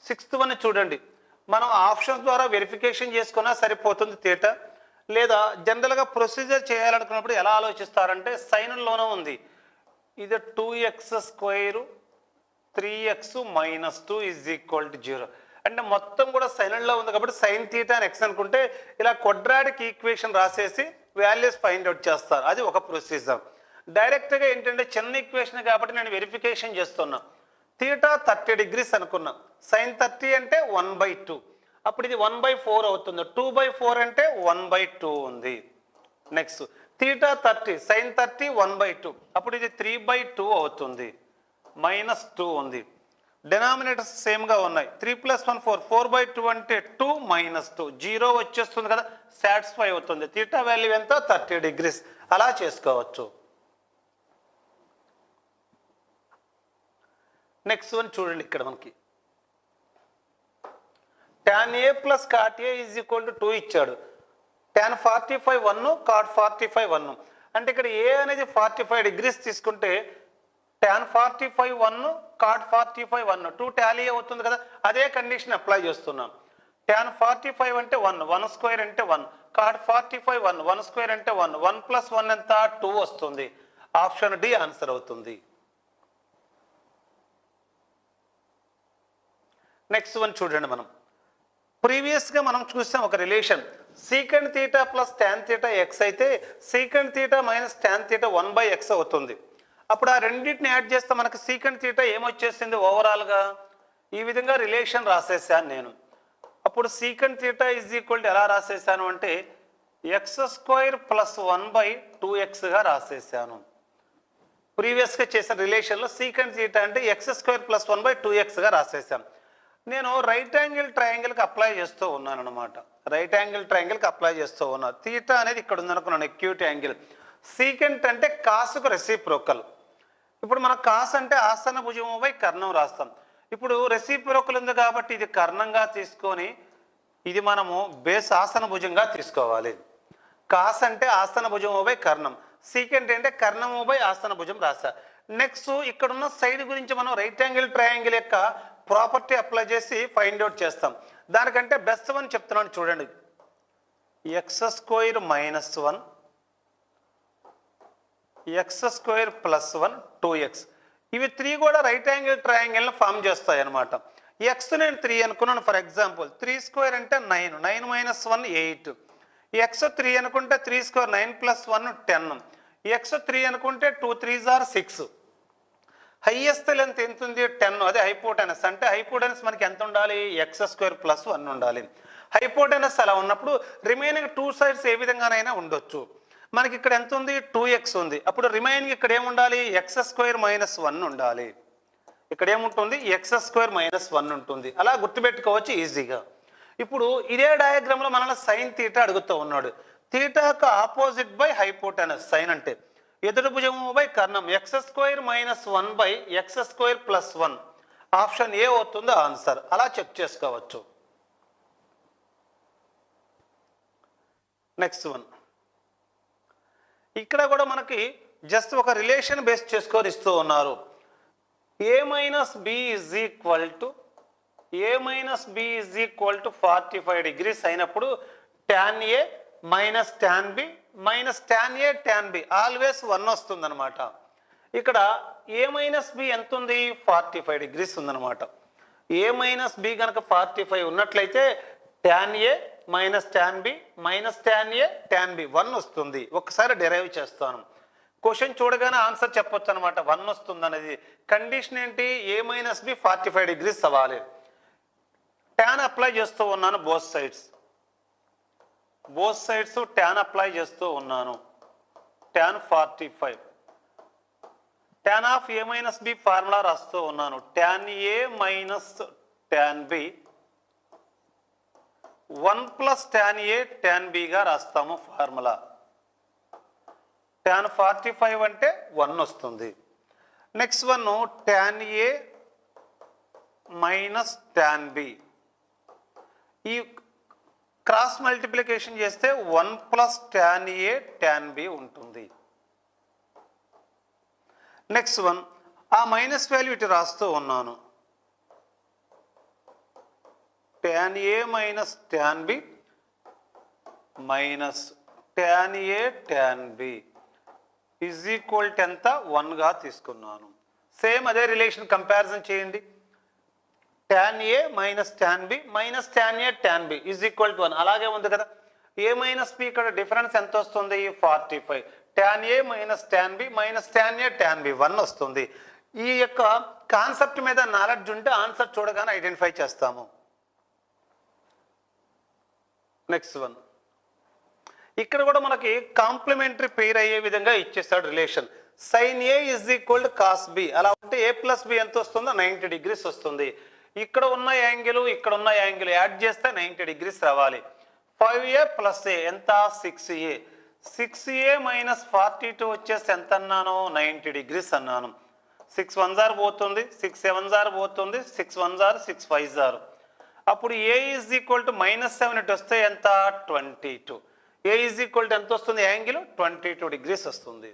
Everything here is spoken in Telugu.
సిక్స్త్ వన్ చూడండి, మనం ఆప్షన్స్ ద్వారా వెరిఫికేషన్ చేసుకున్నా సరిపోతుంది తీటా. లేదా జనరల్గా ప్రొసీజర్ చేయాలనుకున్నప్పుడు ఎలా ఆలోచిస్తారంటే సైన్లోనే ఉంది, ఇది 2x² 3x - 2 = 0. అంటే మొత్తం కూడా సైన్లో ఉంది కాబట్టి సైన్ తీటా అని ఎక్స్ అనుకుంటే ఇలా క్వాడ్రాటిక్ ఈక్వేషన్ రాసేసి వాల్యూస్ ఫైండ్ అవుట్ చేస్తారు. అది ఒక ప్రొసీజర్. డైరెక్ట్గా ఏంటంటే చిన్న ఈక్వేషన్ కాబట్టి నేను వెరిఫికేషన్ చేస్తున్నా. తీటా 30 degrees అనుకున్నా, సైన్ 30 అంటే 1/2, అప్పుడు ఇది 1/4 అవుతుంది. 2/4 అంటే 1/2 ఉంది. నెక్స్ట్ తీటా 30 సైన్ 30 1/2, అప్పుడు ఇది 3/2 అవుతుంది. -2 ఉంది. డినామినేటర్స్ సేమ్గా ఉన్నాయి. 3 + 1 4, 4/2 అంటే 2 - 2 0 వచ్చేస్తుంది కదా, సాటిస్ఫై అవుతుంది. తీటా వాల్యూ ఎంత 30 degrees. అలా చేసుకోవచ్చు. నెక్స్ట్ వన్ చూడండి, ఇక్కడ మనకి tan A + cot A = 2 ఇచ్చాడు. tan 45 1, cot 45 1. అంటే ఇక్కడ A అనేది 45 degrees తీసుకుంటే tan 45 1, cot 45 1, 2 టాలీ అవుతుంది కదా. అదే కండిషన్ అప్లై చేస్తున్నాం. tan 45 అంటే 1, 1² అంటే 1, cot 45 1, 1² అంటే 1, 1 + 1 ఎంత 2 వస్తుంది. ఆప్షన్ డి ఆన్సర్ అవుతుంది. నెక్స్ట్ వన్ చూడండి, మనం ప్రీవియస్గా మనం చూసాం ఒక relation secant theta plus tan theta x అయితే secant theta minus tan theta 1/x అవుతుంది. అప్పుడు ఆ రెండింటిని యాడ్ చేస్తే మనకి సీకెండ్ తీటా ఏమొచ్చేసింది ఓవరాల్గా ఈ విధంగా రిలేషన్ రాసేసాను నేను. అప్పుడు సీకెండ్ తీటా = ఎలా రాసేసాను అంటే x² + 1/2x రాసేసాను. ప్రీవియస్గా చేసిన రిలేషన్లో సీకెండ్ తీటా అంటే x² + 1/2x రాసేసాను. నేను రైట్ యాంగిల్ ట్రయాంగిల్కి అప్లై చేస్తూ ఉన్నాను అనమాట. రైట్ యాంగిల్ ట్రయాంగిల్కి అప్లై చేస్తూ ఉన్నాను. తీటా అనేది ఇక్కడ ఉందనుకున్నాను, ఎక్యూట్ యాంగిల్. సీకెంట్ అంటే కాసుకు రెసిప్రోకల్. ఇప్పుడు మన కాస్ అంటే ఆసన భుజముపై కర్ణం రాస్తాం. ఇప్పుడు రెసిప్రోకల్ ఉంది కాబట్టి ఇది కర్ణంగా తీసుకొని ఇది మనము బేస్ ఆసన భుజంగా తీసుకోవాలి. కాస్ అంటే ఆసన భుజముపై కర్ణం, సీకెంట్ అంటే కర్ణముపై ఆసన భుజం రాసా. నెక్స్ట్ ఇక్కడున్న సైడ్ గురించి మనం రైట్ యాంగిల్ ట్రయాంగిల్ యొక్క ప్రాపర్టీ అప్లై చేసి ఫైండ్ అవుట్ చేస్తాం. దానికంటే బెస్ట్ వన్ చెప్తున్నాను చూడండి, x² - 1, x² + 1 2x. ఇవి 3 కూడా రైట్ యాంగిల్ ట్రయాంగిల్ని ఫామ్ చేస్తాయి అనమాట. ఎక్స్ నేను 3 అనుకున్నాను ఫర్ ఎగ్జాంపుల్. 3² అంటే 9, 9 - 1 8. x 3 అనుకుంటే 3² 9 + 1 10. x 3 అనుకుంటే 2 3s are 6. హైయెస్ట్ లెంత్ ఎంత ఉంది 10, అదే హైపోటెనస్. అంటే హైపోటెనస్ మనకి ఎంత ఉండాలి x² + 1 ఉండాలి. హైపోటెనస్ అలా ఉన్నప్పుడు రిమైనింగ్ 2 sides ఏ విధంగానైనా ఉండొచ్చు. మనకి ఇక్కడ ఎంత ఉంది 2x ఉంది, అప్పుడు రిమైనింగ్ ఇక్కడ ఏముండాలి x² - 1 ఉండాలి. ఇక్కడ ఏముంటుంది x² - 1 ఉంటుంది. అలా గుర్తుపెట్టుకోవచ్చు ఈజీగా. ఇప్పుడు ఇదే డయాగ్రామ్లో మనల్ని సైన్ తీటా అడుగుతూ ఉన్నాడు. తీటాకు ఆపోజిట్ బై హైపోటెనస్ సైన్ అంటే ఎదురు భుజముపై కర్ణం x² - 1/x² + 1. ఆప్షన్ ఏ అవుతుందో ఆన్సర్. అలా చెక్ చేసుకోవచ్చు. నెక్స్ట్ వన్, ఇక్కడ కూడా మనకి జస్ట్ ఒక రిలేషన్ బేస్ చేసుకొని ఇస్తూ ఉన్నారు. a - b = 45 degrees అయినప్పుడు tan A - tan B - tan A tan B always 1 వస్తుంది అనమాట. ఇక్కడ a - b ఎంత ఉంది 45 degrees ఉందన్నమాట. a - b కనుక 45 ఉన్నట్లయితే tan A - tan B - tan A tan B 1 వస్తుంది. ఒకసారి డెరైవ్ చేస్తాను. క్వశ్చన్ చూడగానే ఆన్సర్ చెప్పొచ్చు అనమాట, 1 వస్తుంది అనేది. కండిషన్ ఏంటి a - b 45 degrees అవ్వాలి. tan అప్లై చేస్తూ ఉన్నాను బోత్ సైడ్స్ tan అప్లై చేస్తూ ఉన్నాను. tan 45, tan of a - b formula రాస్తూ ఉన్నాను. tan A - tan B 1 + tan A tan B గా రాస్తాము ఫార్ములా. tan 45 అంటే 1 వస్తుంది. Next one tan A - tan B. ఈ క్రాస్ మల్టిప్లికేషన్ చేస్తే 1 + tan A tan B ఉంటుంది. నెక్స్ట్ వన్, ఆ మైనస్ వాల్యూ ఇటు రాస్తూ ఉన్నాను. tan A minus tan B minus tan A tan B is equal to ఎంత 1గా తీసుకున్నాను. సేమ్ అదే రిలేషన్ కంపారిజన్ చేయండి. tan A minus tan B minus tan A tan B is equal to 1 అలాగే ఉంది కదా. A మైనస్ B ఇక్కడ డిఫరెన్స్ ఎంత వస్తుంది 45. tan A minus tan B minus tan A tan B 1 వస్తుంది. ఈ యొక్క కాన్సెప్ట్ మీద నాలెడ్జ్ ఉంటే ఆన్సర్ చూడగానే ఐడెంటిఫై చేస్తాము. నెక్స్ట్ వన్, ఇక్కడ కూడా మనకి కాంప్లిమెంటరీ పెయిర్ అయ్యే విధంగా ఇచ్చేస్తాడు relation. sin A is equal to cos B. అలా ఉంటే A ప్లస్ B ఎంత వస్తుందో 90 degrees వస్తుంది. ఇక్కడ ఉన్న యాంగిల్ ఇక్కడ ఉన్న యాంగిల్ యాడ్ చేస్తే 90 degrees రావాలి. 5A ప్లస్ A ఎంత 6A. 6A మైనస్ 42 వచ్చేసి ఎంత అన్నాను 90 degrees అన్నాను. 6 1 జార్ పోతుంది, 6 7 జార్ పోతుంది, 6 1 జార్ 6 5 జార్. అప్పుడు A ఈజ్ ఈక్వల్ టు -7 ఇటు వస్తే ఎంత 22. A ఈజ్ ఈక్వల్ టు ఎంత వస్తుంది యాంగిల్ 22 degrees వస్తుంది.